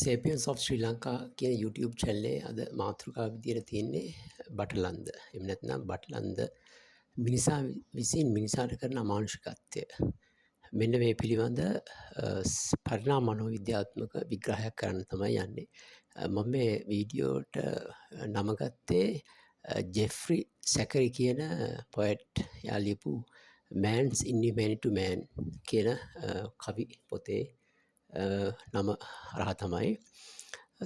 Sapiens of ශ්‍රී ලංකා කියන YouTube චැනලේ අද මාතෘකාව විදියට තියෙන්නේ බටලන්ද. එහෙම නැත්නම් බටලන්ද මිනිසා විසින් මිනිසාට කරන අමානුෂිකත්වය. මෙන්න මේ පිළිබඳ පරිණාම මනෝවිද්‍යාත්මක විග්‍රහයක් කරන්න තමයි යන්නේ. මම මේ වීඩියෝට නම ගත්තේ ජෙෆ්රි සැකරි කියන පොයට් යා ලියපු Man's Inhumanity to Man කියන කවි පොතේ නම හරහා තමයි.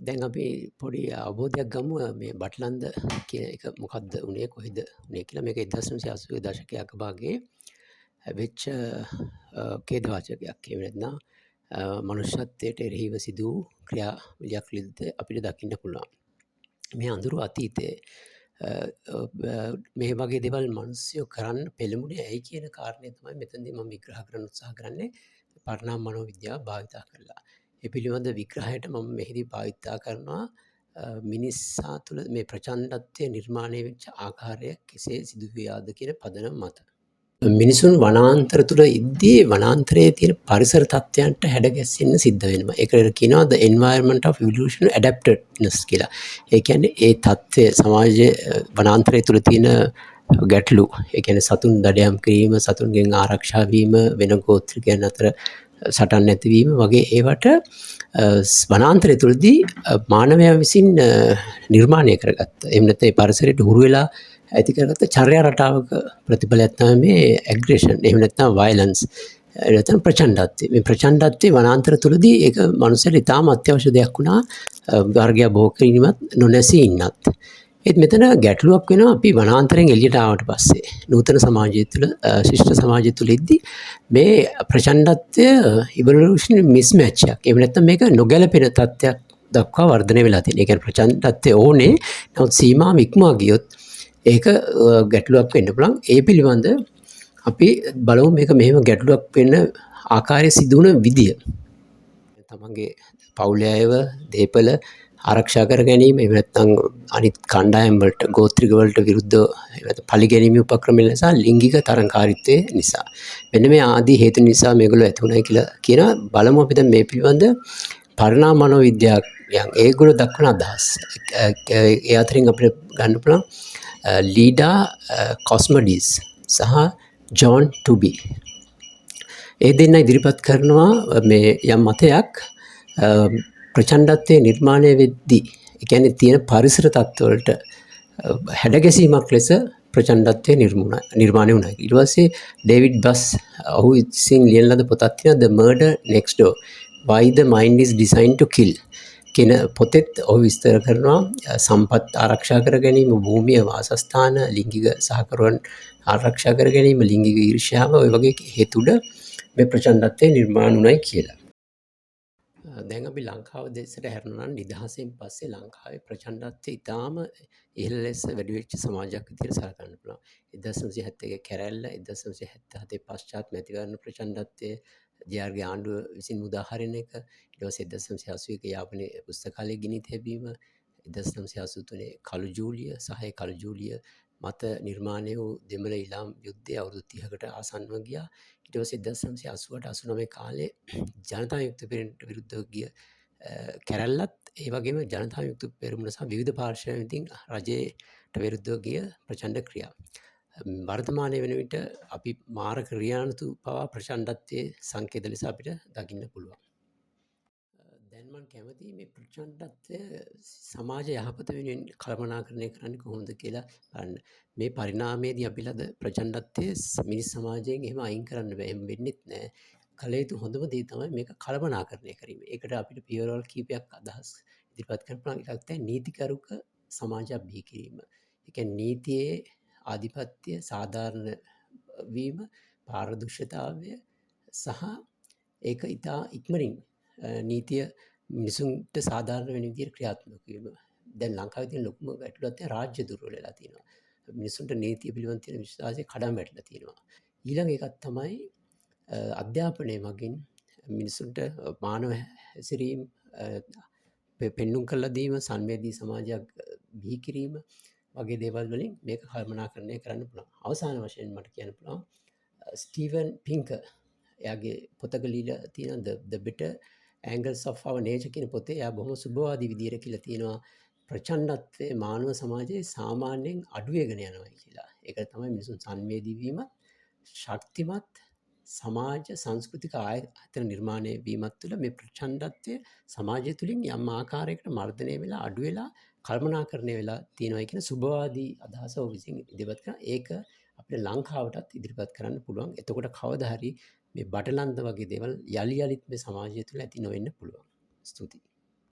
දැන් අපි පොඩි අවබෝධයක් ගමු මේ බටලන්ද කියන එක මොකක්ද උනේ, කොහෙද උනේ කියලා. මේක 1980 දශකයේ අගභාගයේ වෙච්ච ඛේදවාචකයක්. එහෙම නැත්නම් මනුෂ්‍යත්වයට එරෙහිව සිදු වූ ක්‍රියාවලියක් විදිහට අපිට දකින්න පුළුවන්. මේ අඳුරු අතීතයේ මේ වගේ දේවල් මිනිස්සු කරන්න පෙළඹුණේ ඇයි කියන කාරණය තමයි මෙතනදී මම විග්‍රහ කරන්න උත්සාහ කරන්නේ පරිණාම මනෝවිද්‍යාව භාවිතා කරලා. ඒ පිළිබඳ විග්‍රහයට මම මෙහිදී භාවිතා කරනවා මිනිසා තුළ මේ ප්‍රචණ්ඩත්වය නිර්මාණය වෙච්ච ආකාරය කෙසේ සිදුවියාද කියන පදනම මත. මිනිසුන් වනාන්තර තුළ ඉද්දී වනාන්තරයේ තියෙන පරිසර තත්ත්වයන්ට හැඩගැස්සෙන්න සිද්ධ වෙනවා. ඒකට කියනවා the environment of evolution adaptedness කියලා. ඒ කියන්නේ ඒ තත්ත්වය සමාජයේ වනාන්තරය තුළ තියෙන ගැටලු, ඒ කියන්නේ සතුන් දඩයම් කිරීම, සතුන්ගෙන් ආරක්ෂා වීම, වෙන ගෝත්‍රිකයන් අතර සටන් නැතිවීම වගේ ඒවට වනාන්තරය තුළදී මානවයා විසින් නිර්මාණය කරගත්ත. එහෙම නැත්නම් ඒ පරිසරයට හුරු වෙලා ඇති කරගත්ත චර්යා රටාවක ප්‍රතිඵලයක් තමයි මේ ඇග්‍රෙෂන්. එහෙම නැත්නම් වයලන්ස්. නැත්නම් ප්‍රචණ්ඩත්වය. මේ ප්‍රචණ්ඩත්වය වනාන්තර තුළදී ඒක මනුස්සයට ඉතාම අත්‍යවශ්‍ය දෙයක් වුණා. වර්ගය බෝ කිරීමත් නොනැසී ඉන්නත්. ඒත් මෙතන ගැටලුවක් වෙනවා අපි වනාන්තරයෙන් එළියට ආවට පස්සේ. නූතන සමාජය තුළ ශිෂ්ට සමාජය තුළ ඉද්දී මේ ප්‍රචණ්ඩත්වය ඉවොලුෂනරි මිස්මැච් එකක්. එහෙම නැත්නම් මේක නොගැලපෙන තත්ත්වයක් දක්වා වර්ධනය වෙලා තියෙනවා. ඒ කියන්නේ ප්‍රචණ්ඩත්වය ඕනේ. නමුත් සීමාව ඉක්මවා ගියොත් ඒක ගැටලුවක් වෙන්න පුළුවන්. ඒ පිළිබඳ අපි බලමු මේක මෙහෙම ගැටලුවක් වෙන්න ආකාරය සිදු වුණ විදිය. තමන්ගේ පවුලේ අයව දේපල ආරක්ෂා කර ගැනීම, එහෙම නැත්නම් අනිත් කණ්ඩායම් වලට ගෝත්‍රික වලට විරුද්ධව පරිගැනීමේ උපක්‍රම නිසා ලිංගික තරංකාරීත්වය නිසා. මෙන්න මේ ආදී හේතු නිසා මේගොල්ලෝ ඇති වුණා කියලා කියන බලමු අපි දැන් මේ පිළිබඳ පරිණාම මනෝවිද්‍යාඥයන් ඒගොල්ලෝ දක්වන අදහස්. ඒ අතරින් අපිට ගන්න පුළුවන් ලීඩා කොස්මඩිස් සහ ජෝන් ටුබි. ඒ දෙන්න ඉදිරිපත් කරනවා මේ යම් මතයක් ප්‍රචණ්ඩත්වයේ නිර්මාණය වෙද්දී, ඒ කියන්නේ තියෙන පරිසර තත්ත්වවලට හැඩගැසීමක් ලෙස ප්‍රචණ්ඩත්වය නිර්මාණය වුණා. ඊට පස්සේ ඩේවිඩ් බස් ඔහු විසින් ලියන ලද පොතක් තියෙනවා The Murder Next Door Why the Mind is Designed to Kill කියන පොතෙත් ඔහු විස්තර කරනවා සම්පත් ආරක්ෂා කර ගැනීම, භූමිය, වාසස්ථාන, ලිංගික සහකරුවන් ආරක්ෂා කර ගැනීම, ලිංගික ඊර්ෂ්‍යාව ඔය වගේ හේතුඩ මේ ප්‍රචණ්ඩත්වය නිර්මාණය වුණයි කියලා. දැන් අපි ලංකාව දෙසට හැරෙනවා නම් නිදහසෙන් පස්සේ ලංකාවේ ප්‍රචණ්ඩත්වය ඉතාම ඉහළ ලෙස වැඩි වෙච්ච සමාජයක් විදිහට සලකන්න පුළුවන්. 1971 කැරැල්ල, 1977 පශ්චාත් මැතිවරණ ප්‍රචණ්ඩත්වය, ජයාර්ගේ ආණ්ඩුව විසින් මුදාහරින එක, ඊට පස්සේ 1981 යාපනයේ පුස්තකාලය ගිනි තැබීම, 1983 කළු ජූලිය සහ ඒ කළු ජූලිය මත නිර්මාණය වූ දෙමළ ඉලාම් යුද්ධය අවුරුදු 30කට ආසන්නව ගියා. ඊට පස්සේ 1988 89 කාලේ ජනතා විමුක්ති පෙරමුණට විරුද්ධව ගිය කැරැල්ලත් ඒ වගේම ජනතා විමුක්ති පෙරමුණ සහ විවිධ පාර්ශ්වයන් විසින් රජයට විරුද්ධව ගිය ප්‍රචණ්ඩ ක්‍රියා. වර්තමානයේ වෙන විට අපි මාර ක්‍රියානුතු පවා ප්‍රචණ්ඩත්වයේ සංකේත ලෙස අපිට දකින්න පුළුවන්. දැන් මම කැමතියි මේ ප්‍රචණ්ඩත්වය සමාජ යහපත වෙනුවෙන් කළමනාකරණය කරන්නේ කොහොමද කියලා බලන්න. මේ පරිණාමයේදී අපි ලද ප්‍රචණ්ඩත්වය මිනිස් සමාජයෙන් එහෙම අයින් කරන්න බෑ. එහෙම වෙන්නෙත් නෑ. කළ යුතු හොඳම දේ තමයි මේක කළමනාකරණය කිරීම. ඒකට අපිට පියවරවල් කීපයක් අදහස් ඉදිරිපත් කරනවා. එකක් තමයි නීතිකරුක සමාජයක් බිහි කිරීම. ඒ කියන්නේ නීතියේ ආධිපත්‍ය සාධාරණ වීම, පාරදර්ශතාවය සහ ඒක ඉතා ඉක්මනින් නීතිය මිනිසුන්ට සාධාරණ වෙන විදිහට ක්‍රියාත්මක වීම. දැන් ලංකාවේ තියෙන ලොකුම ගැටලුවක් තමයි රාජ්‍ය දුර්වල වෙලා තියෙනවා. මිනිසුන්ට නීතිය පිළිබඳ තියෙන විශ්වාසය කඩාම වැටලා තියෙනවා. ඊළඟ එකක් තමයි අධ්‍යාපනය මගින් මිනිසුන්ට මානව හැසිරීම පෙන්නුම් කරලා දීම, සංවේදී සමාජයක් බිහි කිරීම වගේ දේවල් වලින් මේක කළමනාකරණය කරන්න පුළුවන්. අවසාන වශයෙන් මට කියන්න පුළුවන් ස්ටීවන් පින්කර් එයාගේ පොතක ලියලා තියෙන the better angles of our nature කියන පොතේ එයා බොහොම සුබවාදී විදියට කියලා තියෙනවා ප්‍රචණ්ඩත්වයේ මානව සමාජයේ සාමාන්‍යයෙන් අඩු වෙගෙන යනවා කියලා. ඒක තමයි මිනිසුන් සංවේදී වීමත් ශක්තිමත් සමාජ සංස්කෘතික ආයතන නිර්මාණය වීමත් තුළ මේ ප්‍රචණ්ඩත්වය සමාජය තුළින් යම් ආකාරයකට මර්ධනය වෙලා අඩු වෙලා කල්පනාකරණය වෙලා තියෙනවා කියන සුබවාදී අදහස ඔහු විසින් ඉදිරිපත් කරනවා. ඒක අපිට ලංකාවටත් ඉදිරිපත් කරන්න පුළුවන්. එතකොට කවදා හරි මේ බටලන්ත වගේ දේවල් යලි යලිත් මේ සමාජය තුළ ඇති නොවෙන්න පුළුවන්. ස්තුතියි.